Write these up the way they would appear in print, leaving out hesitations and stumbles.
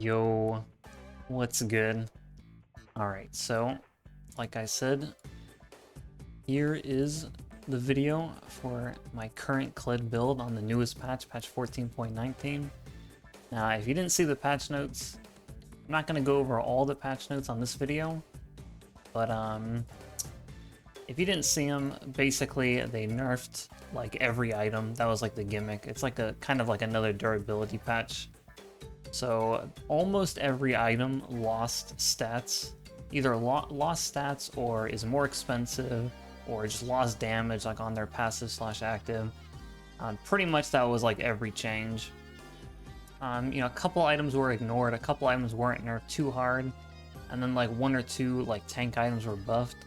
Yo, what's good? Alright, so, like I said, here is the video for my current Kled build on the newest patch, patch 14.19. Now, if you didn't see the patch notes, I'm not going to go over all the patch notes on this video, but if you didn't see them, basically they nerfed like every item. That was like the gimmick. It's like a kind of like another durability patch. So almost every item lost stats, either lost stats or is more expensive or just lost damage like on their passive slash active. Pretty much that was like every change. A couple items were ignored, a couple items weren't nerfed too hard, and then like one or two like tank items were buffed.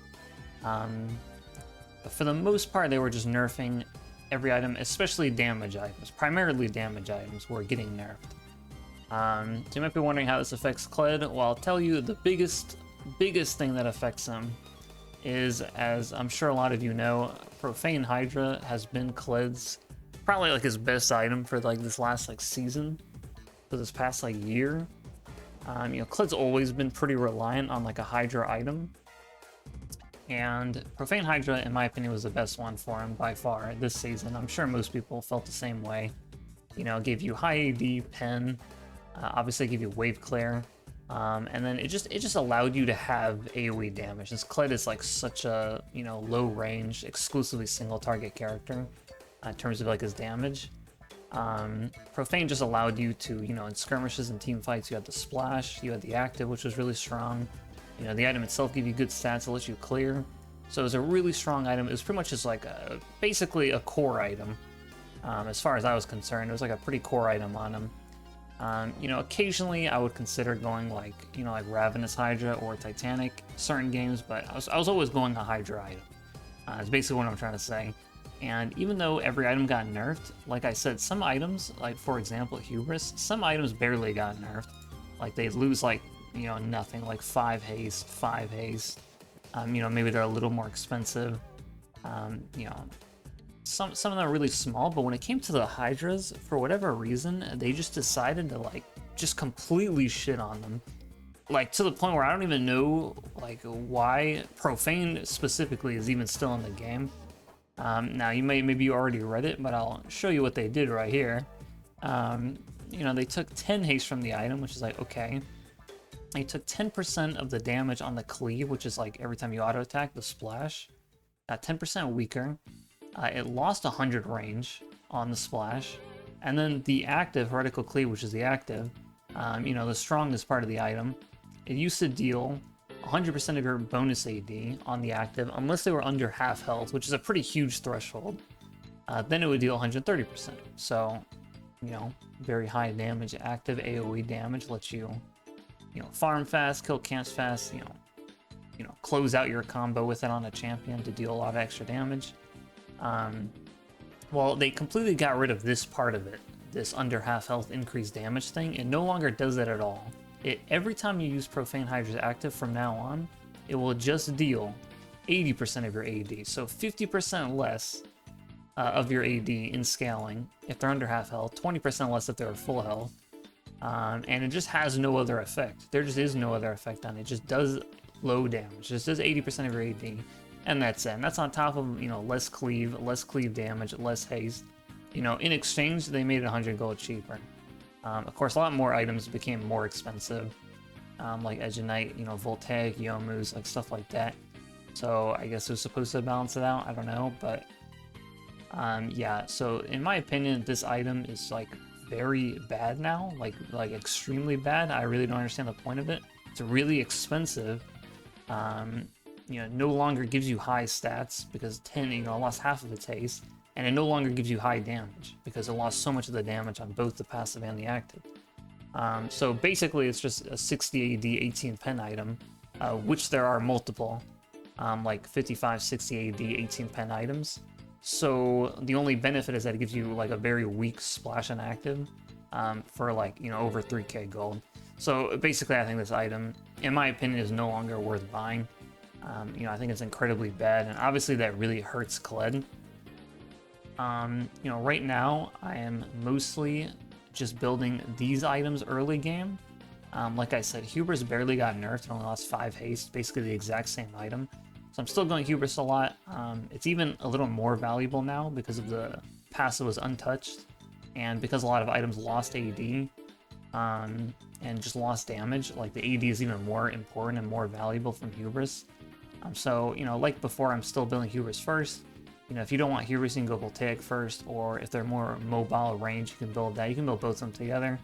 But for the most part they were just nerfing every item, especially damage items. Primarily damage items were getting nerfed. So you might be wondering how this affects Kled. Well, I'll tell you the biggest thing that affects him is, as I'm sure a lot of you know, Profane Hydra has been Kled's probably like his best item for like this last like season, for this past like year. Kled's always been pretty reliant on like a Hydra item, and Profane Hydra, in my opinion, was the best one for him by far this season. I'm sure most people felt the same way. Gave you high AD, pen. Obviously give you wave clear, and then it just allowed you to have AoE damage. This Kled is like such a low range, exclusively single target character in terms of like his damage. Profane just allowed you to, in skirmishes and team fights, you had the splash, you had the active, which was really strong. The item itself gave you good stats, it lets you clear. So it was a really strong item. It was pretty much just like basically a core item. As far as I was concerned, it was like a pretty core item on him. Occasionally I would consider going like Ravenous Hydra or Titanic certain games, but I was always going a Hydra item. That's basically what I'm trying to say. And even though every item got nerfed, like I said, some items, like for example Hubris, some items barely got nerfed. Like they lose like, nothing, like 5 haste, 5 haste. Maybe they're a little more expensive. Some of them are really small, but when it came to the Hydras, for whatever reason, they just decided to like just completely shit on them. Like to the point where I don't even know like why Profane specifically is even still in the game. Now maybe you already read it, but I'll show you what they did right here. They took 10 haste from the item, which is like okay. They took 10% of the damage on the cleave, which is like every time you auto attack, the splash. 10% weaker. It lost 100 range on the splash, and then the active heretical cleave, which is the active, the strongest part of the item, it used to deal 100% of your bonus AD on the active unless they were under half health, which is a pretty huge threshold. Then it would deal 130%. So, very high damage. Active AoE damage lets you, farm fast, kill camps fast, close out your combo with it on a champion to deal a lot of extra damage. Well, they completely got rid of this part of it, this under half health increased damage thing. It no longer does that at all. Every time you use Profane Hydra's active from now on, it will just deal 80% of your AD, so 50% less of your AD in scaling if they're under half health, 20% less if they're full health, and it just has no other effect. There just is no other effect on it. It just does low damage. It just does 80% of your AD. And that's it. And that's on top of, less cleave damage, less haste. In exchange, they made it 100 gold cheaper. Of course, a lot more items became more expensive, like Edge of Night, Voltaic, Yomu's, like stuff like that. So I guess it was supposed to balance it out. I don't know, but yeah. So in my opinion, this item is like very bad now, like extremely bad. I really don't understand the point of it. It's really expensive. No longer gives you high stats because 10, lost half of its haste, and it no longer gives you high damage because it lost so much of the damage on both the passive and the active. So basically it's just a 60 AD 18 pen item, which there are multiple, like 55, 60 AD 18 pen items. So the only benefit is that it gives you like a very weak splash and active for like, over 3k gold. So basically I think this item, in my opinion, is no longer worth buying. I think it's incredibly bad, and obviously that really hurts Kled. Right now I am mostly just building these items early game, Like I said, Hubris barely got nerfed and only lost 5 haste, basically the exact same item. So I'm still going Hubris a lot. It's even a little more valuable now because of the passive was untouched, and because a lot of items lost AD and just lost damage, like the AD is even more important and more valuable from Hubris. So, you know, like before, I'm still building Hubris first. You know, if you don't want Hubris, you can go Voltaic first, or if they're more mobile range, you can build that. You can build both of them together.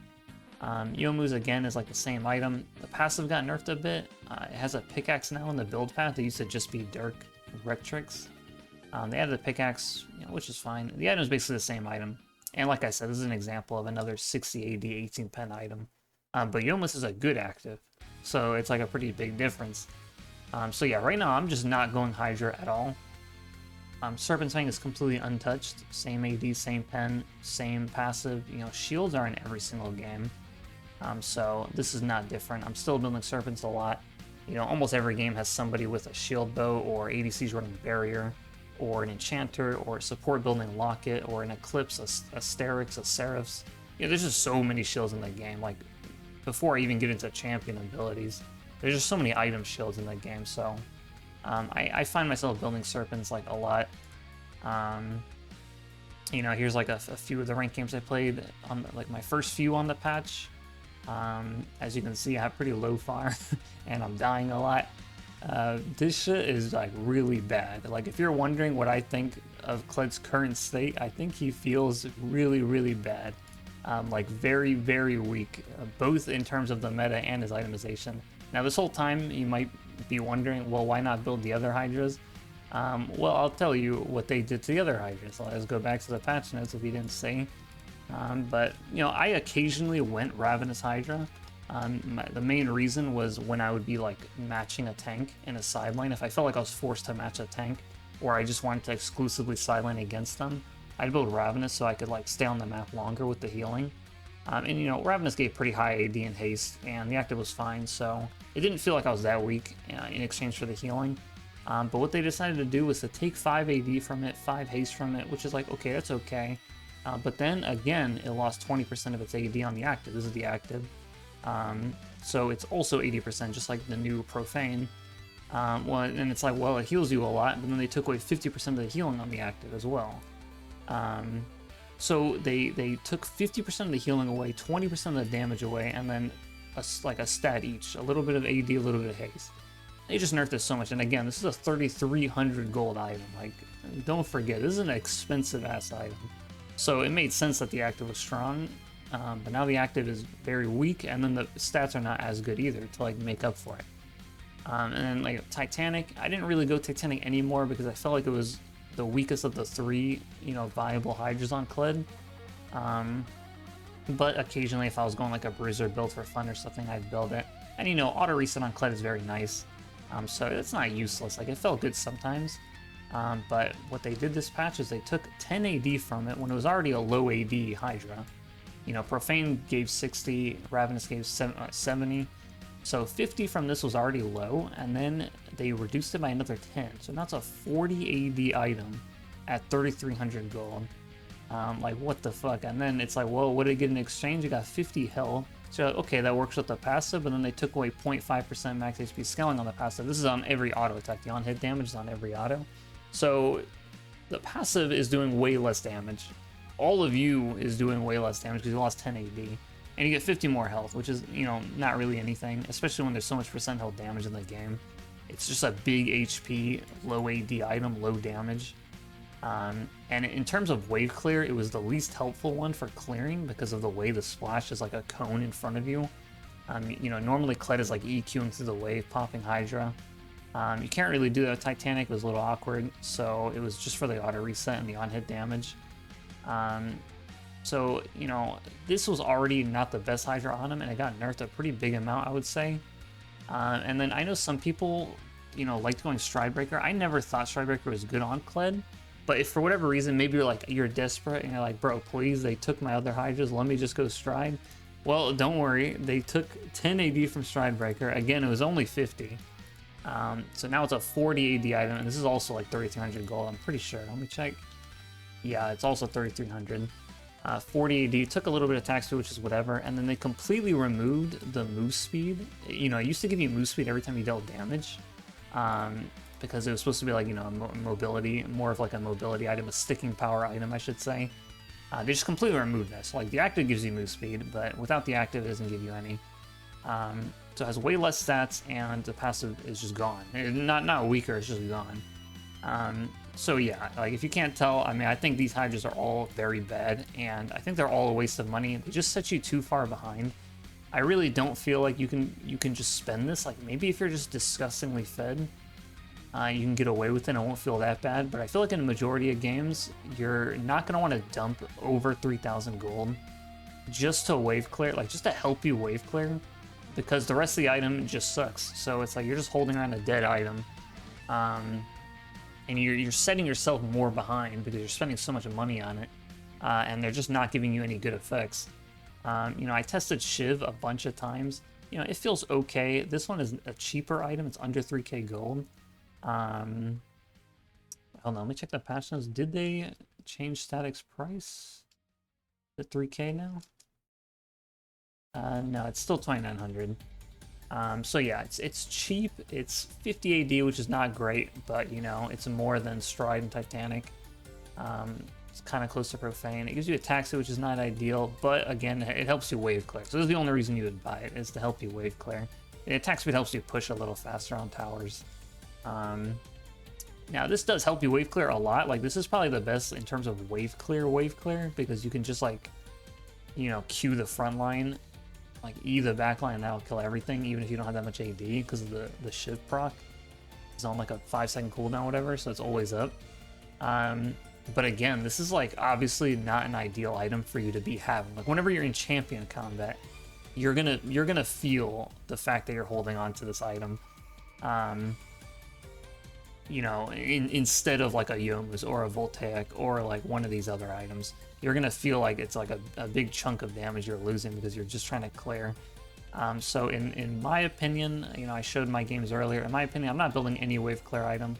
Youmuu's, again, is like the same item. The passive got nerfed a bit. It has a pickaxe now in the build path. It used to just be Dirk Rectrix. They added the pickaxe, you know, which is fine. The item is basically the same item. And like I said, this is an example of another 60 AD 18 pen item. But Youmuu's is a good active, so it's like a pretty big difference. So yeah, right now I'm just not going Hydra at all. Serpent's Fang is completely untouched. Same AD, same pen, same passive. You know, shields are in every single game. So this is not different. I'm still building Serpents a lot. You know, almost every game has somebody with a shield bow, or ADC's running Barrier, or an Enchanter, or a support building Locket, or an Eclipse, a Sterix, a Seraphs. You know, there's just so many shields in the game. Like, before I even get into champion abilities, there's just so many item shields in the game, so I find myself building Serpents like a lot. You know, here's like a few of the ranked games I played on like my first few on the patch. As you can see, I have pretty low fire and I'm dying a lot. This shit is like really bad. Like, if you're wondering what I think of Kled's current state, I think he feels really, really bad. Like very, very weak, both in terms of the meta and his itemization. Now, this whole time you might be wondering, well, why not build the other Hydras? Well, I'll tell you what they did to the other Hydras. So let's go back to the patch notes if you didn't see. But, you know, I occasionally went Ravenous Hydra. The main reason was when I would be like matching a tank in a sideline. If I felt like I was forced to match a tank, or I just wanted to exclusively sideline against them, I'd build Ravenous so I could like stay on the map longer with the healing. And you know, Ravenous gave pretty high AD and haste, and the active was fine, so it didn't feel like I was that weak in exchange for the healing. But what they decided to do was to take 5 AD from it, 5 haste from it, which is like, okay, that's okay. But then again, it lost 20% of its AD on the active. This is the active. So it's also 80%, just like the new Profane. Well, and it's like, well, it heals you a lot, but then they took away 50% of the healing on the active as well. So they took 50% of the healing away, 20% of the damage away, and then like a stat each. A little bit of AD, a little bit of haste. They just nerfed this so much, and again, this is a 3,300 gold item. Like, don't forget, this is an expensive-ass item. So it made sense that the active was strong, but now the active is very weak, and then the stats are not as good either to like make up for it. And then like Titanic, I didn't really go Titanic anymore because I felt like it was the weakest of the 3, you know, viable Hydras on Kled. But occasionally, if I was going like a Bruiser build for fun or something, I'd build it. And you know, auto reset on Kled is very nice, so it's not useless. Like, it felt good sometimes. But what they did this patch is they took 10 AD from it when it was already a low AD Hydra. You know, Profane gave 60, Ravenous gave 70. So 50 from this was already low, and then they reduced it by another 10. So now it's a 40 AD item at 3,300 gold. Like, what the fuck? And then it's like, well, what did it get in exchange? You got 50 health. So, okay, that works with the passive, but then they took away 0.5% max HP scaling on the passive. This is on every auto attack. The on-hit damage is on every auto. So the passive is doing way less damage. All of you is doing way less damage because you lost 10 AD. And you get 50 more health, which is, you know, not really anything, especially when there's so much percent health damage in the game. It's just a big HP, low AD item, low damage. And in terms of wave clear, it was the least helpful one for clearing because of the way the splash is like a cone in front of you. You know, normally Kled is like EQing through the wave, popping Hydra. You can't really do that with Titanic, it was a little awkward, so it was just for the auto reset and the on-hit damage. So, you know, this was already not the best Hydra on him, and it got nerfed a pretty big amount, I would say. And then I know some people, you know, liked going Stridebreaker. I never thought Stridebreaker was good on Kled, but if for whatever reason, maybe you're desperate and you're like, bro, please, they took my other Hydras, let me just go Stride. Well, don't worry, they took 10 AD from Stridebreaker. Again, it was only 50. So now it's a 40 AD item, and this is also like 3,300 gold, I'm pretty sure. Let me check. Yeah, it's also 3,300. 40 AD, took a little bit of attack speed, which is whatever, and then they completely removed the move speed. You know, it used to give you move speed every time you dealt damage, because it was supposed to be like, you know, mobility, more of like a mobility item, a sticking power item, I should say. They just completely removed this. Like, the active gives you move speed, but without the active, it doesn't give you any. So it has way less stats, and the passive is just gone. Not weaker, it's just gone. So yeah, like, if you can't tell, I mean, I think these Hydras are all very bad, and I think they're all a waste of money. They just set you too far behind. I really don't feel like you can just spend this. Like, maybe if you're just disgustingly fed, you can get away with it and it won't feel that bad, but I feel like in the majority of games, you're not going to want to dump over 3,000 gold just to wave clear, like, just to help you wave clear, because the rest of the item just sucks. So it's like you're just holding around a dead item. And you're setting yourself more behind because you're spending so much money on it, and they're just not giving you any good effects. You know, I tested Shiv a bunch of times. You know, it feels okay. This one is a cheaper item. It's under 3k gold. Hold on, let me check the patch notes. Did they change Static's price to 3k now? No, it's still 2,900. So yeah, it's cheap. It's 50 AD, which is not great, but you know, it's more than Stride and Titanic. It's kind of close to Profane. It gives you a taxi, which is not ideal, but again, it helps you wave clear. So this is the only reason you would buy it, is to help you wave clear. And attack speed helps you push a little faster on towers. Now this does help you wave clear a lot. Like, this is probably the best in terms of wave clear, because you can just, like, you know, queue the front line, like E the back line, and that'll kill everything, even if you don't have that much AD, because of the shift proc. It's on like a 5-second cooldown, whatever, so it's always up. But again, this is like obviously not an ideal item for you to be having. Like, whenever you're in champion combat, you're gonna feel the fact that you're holding on to this item. You know, instead of like a Yomu's or a Voltaic or like one of these other items, you're gonna feel like it's like a big chunk of damage you're losing because you're just trying to clear. So in my opinion, you know, I showed my games earlier. In my opinion, I'm not building any wave clear item,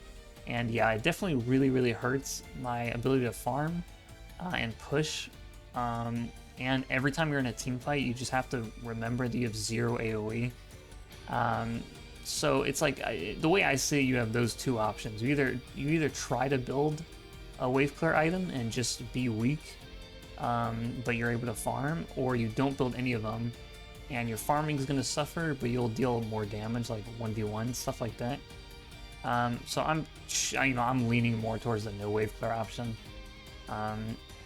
and yeah, it definitely really hurts my ability to farm and push. And every time you're in a team fight, you just have to remember that you have 0 AOE. So it's like, the way I see it, you have those two options. You either try to build a wave clear item and just be weak, but you're able to farm, or you don't build any of them and your farming is going to suffer, but you'll deal more damage, like 1v1, stuff like that. So I'm leaning more towards the no wave clear option.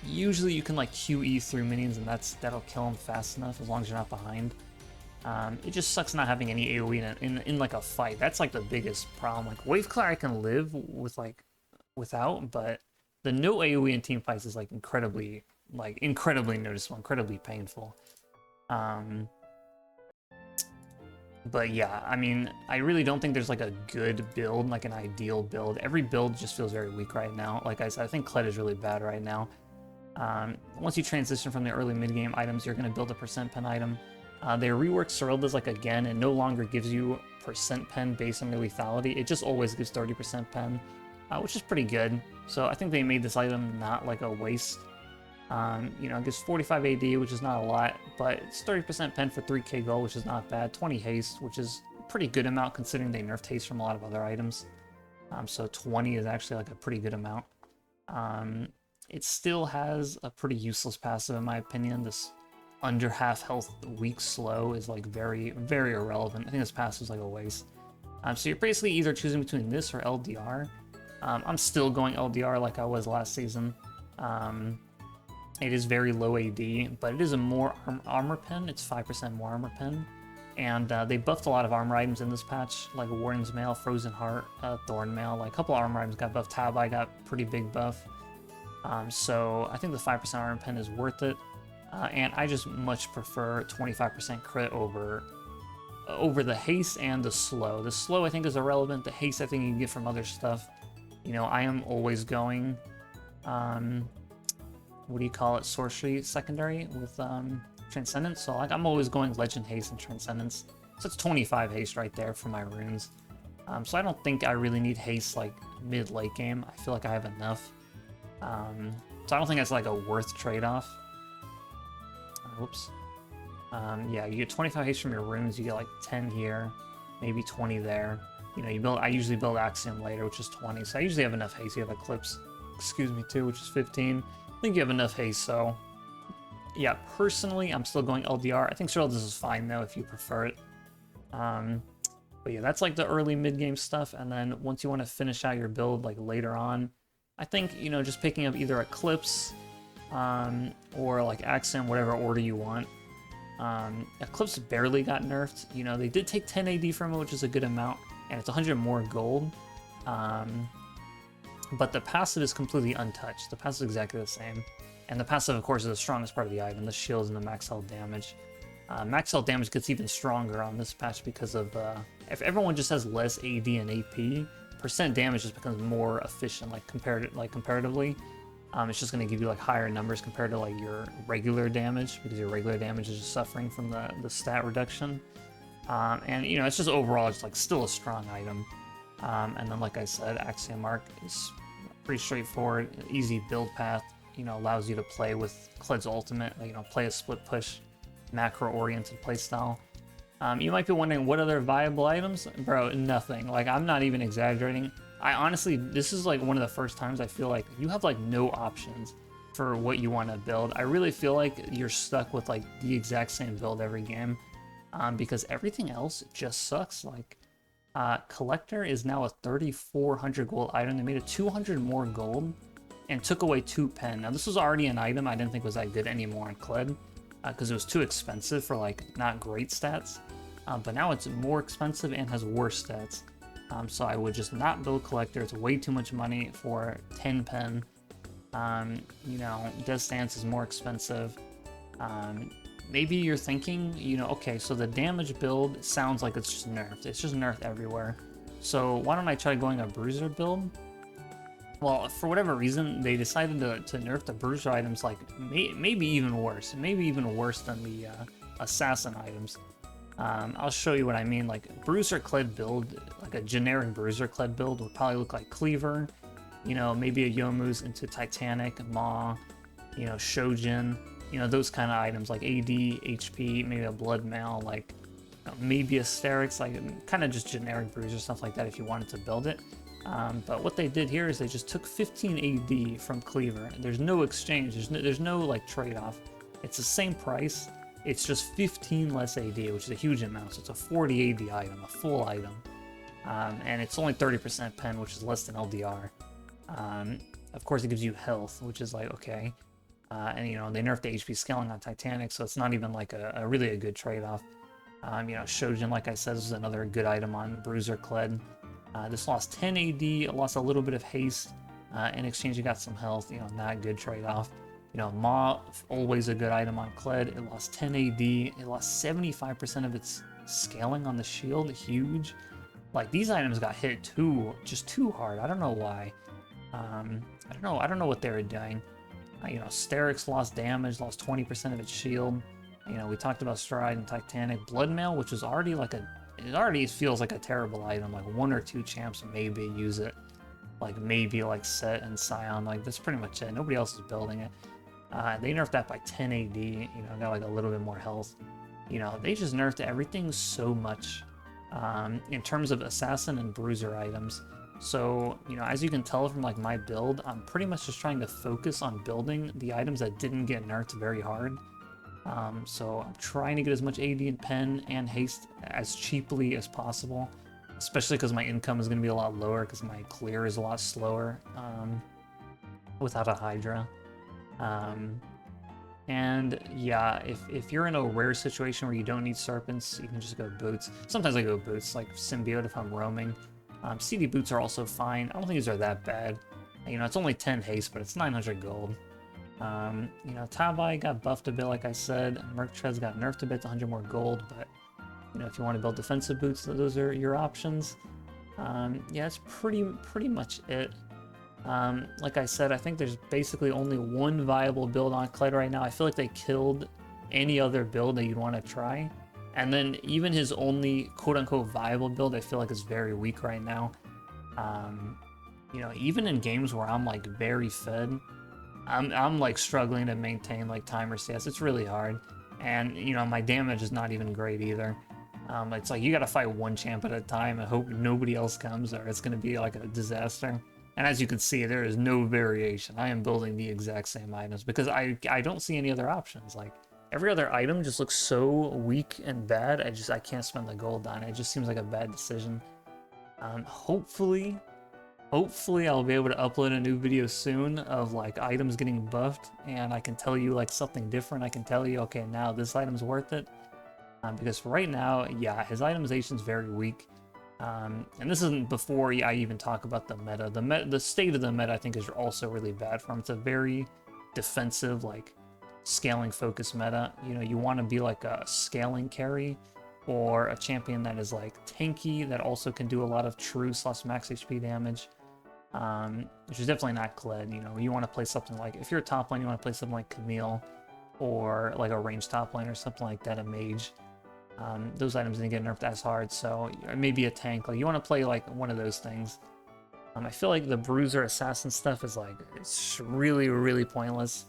Usually you can like QE through minions, and that'll kill them fast enough as long as you're not behind. It just sucks not having any AoE in like a fight. That's like the biggest problem. Like, wave clear I can live with, like, without, but the no AoE in team fights is like incredibly noticeable, incredibly painful. But yeah, I mean, I really don't think there's like a good build, like an ideal build. Every build just feels very weak right now. Like I said, I think Kled is really bad right now. Once you transition from the early mid-game items, you're going to build a percent pen item. They reworked Serilda's like again, and no longer gives you percent pen based on your lethality. It just always gives 30% pen, which is pretty good. So I think they made this item not like a waste. You know, it gives 45 AD, which is not a lot, but it's 30% pen for 3k gold, which is not bad. 20 haste, which is a pretty good amount considering they nerfed haste from a lot of other items. So 20 is actually like a pretty good amount. It still has a pretty useless passive in my opinion. This under half health weak slow is like very irrelevant. I think this passive is like a waste. So you're basically either choosing between this or LDR. I'm still going LDR like I was last season. It is very low AD, but it is a more armor pen. It's 5% more armor pen. And they buffed a lot of armor items in this patch, like Warden's Mail, Frozen Heart, Thorn Mail. Like a couple armor items got buffed. Tabai got pretty big buff. So I think the 5% armor pen is worth it. And I just much prefer 25% crit over the haste and the slow. The slow I think is irrelevant. The haste I think you can get from other stuff. You know, I am always going, what do you call it, sorcery secondary with Transcendence. So like I'm always going Legend Haste and Transcendence. So it's 25 haste right there for my runes. So I don't think I really need haste like mid-late game. I feel like I have enough. So I don't think that's like a worth trade-off. Oops. Yeah, you get 25 haste from your runes. You get like 10 here, maybe 20 there. You know, you build. I usually build Axiom later, which is 20. So I usually have enough haste. You have Eclipse, excuse me, too, which is 15. I think you have enough haste. So yeah, personally, I'm still going LDR. I think Shrill this is fine though if you prefer it. But yeah, that's like the early mid-game stuff. And then once you want to finish out your build like later on, I think, you know, just picking up either Eclipse or like Axiom, whatever order you want. Eclipse barely got nerfed. You know, they did take 10 AD from it, which is a good amount, and it's 100 more gold. But the passive is completely untouched. The passive is exactly the same. And the passive, of course, is the strongest part of the item, the shields and the max health damage. Max health damage gets even stronger on this patch because of, if everyone just has less AD and AP, percent damage just becomes more efficient, like comparatively. It's just going to give you like higher numbers compared to like your regular damage, because your regular damage is just suffering from the stat reduction. And you know, it's just overall just like still a strong item. And then like I said, Axiom Arc is pretty straightforward, easy build path. You know, allows you to play with Kled's ultimate, you know, play a split push, macro-oriented playstyle. You might be wondering what other viable items? Bro, nothing. Like, I'm not even exaggerating. I honestly, this is like one of the first times I feel like you have like no options for what you want to build. I really feel like you're stuck with like the exact same build every game, because everything else just sucks. Like, Collector is now a 3,400 gold item. They made it 200 more gold and took away 2 pen. Now, this was already an item I didn't think was that good anymore in Kled, because it was too expensive for like not great stats. But now it's more expensive and has worse stats. So I would just not build Collector. It's way too much money for 10 pen. You know, Death Stance is more expensive. Maybe you're thinking, you know, okay, so the damage build sounds like it's just nerfed. It's just nerfed everywhere. So why don't I try going a Bruiser build? Well, for whatever reason, they decided to nerf the Bruiser items like maybe even worse. Maybe even worse than the Assassin items. I'll show you what I mean. Like, Bruiser Kled build, like a generic Bruiser Kled build would probably look like Cleaver, you know, maybe a Yomu's into Titanic, Maw, you know, Shojin, you know, those kind of items like AD, HP, maybe a Blood Mail, like, you know, maybe Asterix, like kind of just generic Bruiser, stuff like that if you wanted to build it. But what they did here is they just took 15 AD from Cleaver. There's no exchange, there's no like trade-off. It's the same price. It's just 15 less AD, which is a huge amount. So it's a 40 AD item, a full item. And it's only 30% pen, which is less than LDR. Of course, it gives you health, which is like, okay. And, you know, they nerfed the HP scaling on Titanic, so it's not even like a really a good trade-off. You know, Shojin, like I said, is another good item on Bruiser Kled. This lost 10 AD, it lost a little bit of haste. In exchange, you got some health, you know, not a good trade-off. You know, Maw, always a good item on Kled. It lost 10 AD. It lost 75% of its scaling on the shield. Huge. Like, these items got hit just too hard. I don't know why. I don't know what they were doing. You know, Sterix lost damage, lost 20% of its shield. You know, we talked about Stride and Titanic. Blood Mail, which was already like it already feels like a terrible item. Like, 1 or 2 champs maybe use it. Like, maybe like Set and Scion. Like, that's pretty much it. Nobody else is building it. They nerfed that by 10 AD, you know, got like a little bit more health. You know, they just nerfed everything so much in terms of Assassin and Bruiser items. So, you know, as you can tell from like my build, I'm pretty much just trying to focus on building the items that didn't get nerfed very hard. So I'm trying to get as much AD and pen and haste as cheaply as possible, especially because my income is going to be a lot lower because my clear is a lot slower without a Hydra. And yeah, if you're in a rare situation where you don't need Serpents, you can just go Boots. Sometimes I go Boots, like Symbiote if I'm roaming. CD Boots are also fine. I don't think these are that bad. You know, it's only 10 haste, but it's 900 gold. You know, Tabai got buffed a bit, like I said. Merc Treads got nerfed a bit to 100 more gold, but, you know, if you want to build defensive boots, those are your options. Yeah, that's pretty much it. Like I said, I think there's basically only one viable build on Kled right now. I feel like they killed any other build that you'd want to try. And then even his only quote-unquote viable build, I feel like is very weak right now. You know, even in games where I'm like very fed, I'm like struggling to maintain like timer stats. It's really hard. And, you know, my damage is not even great either. It's like you gotta fight one champ at a time and hope nobody else comes, or it's gonna be like a disaster. And as you can see, there is no variation. I am building the exact same items because I don't see any other options. Like, every other item just looks so weak and bad. I can't spend the gold on it. It just seems like a bad decision. Hopefully I'll be able to upload a new video soon of like items getting buffed, and I can tell you like something different. I can tell you, okay, now this item's worth it. Because right now, yeah, his itemization is very weak. And this isn't before I even talk about the meta. The state of the meta, I think, is also really bad for him. It's a very defensive, like, scaling focused meta. You know, you want to be like a scaling carry or a champion that is like tanky that also can do a lot of true / max HP damage. Which is definitely not Kled. You know, you want to play something like, if you're a top lane, you want to play something like Camille or like a ranged top lane or something like that, a mage. Those items didn't get nerfed as hard, so maybe a tank. Like, you want to play like one of those things. I feel like the bruiser assassin stuff is like, it's really, really pointless.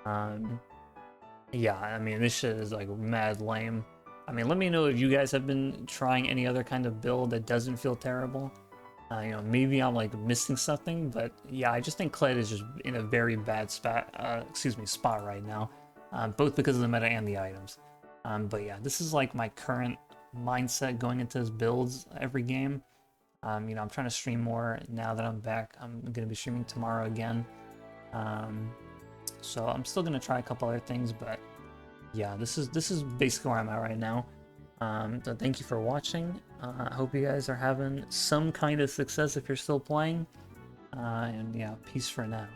Yeah, I mean, this shit is like mad lame. I mean, let me know if you guys have been trying any other kind of build that doesn't feel terrible. You know, maybe I'm like missing something, but yeah, I just think Kled is just in a very bad spot right now, both because of the meta and the items. But yeah, this is like my current mindset going into his builds every game. You know, I'm trying to stream more now that I'm back. I'm gonna be streaming tomorrow again. So I'm still gonna try a couple other things, but yeah, this is basically where I'm at right now. So thank you for watching. I hope you guys are having some kind of success if you're still playing. And yeah, peace for now.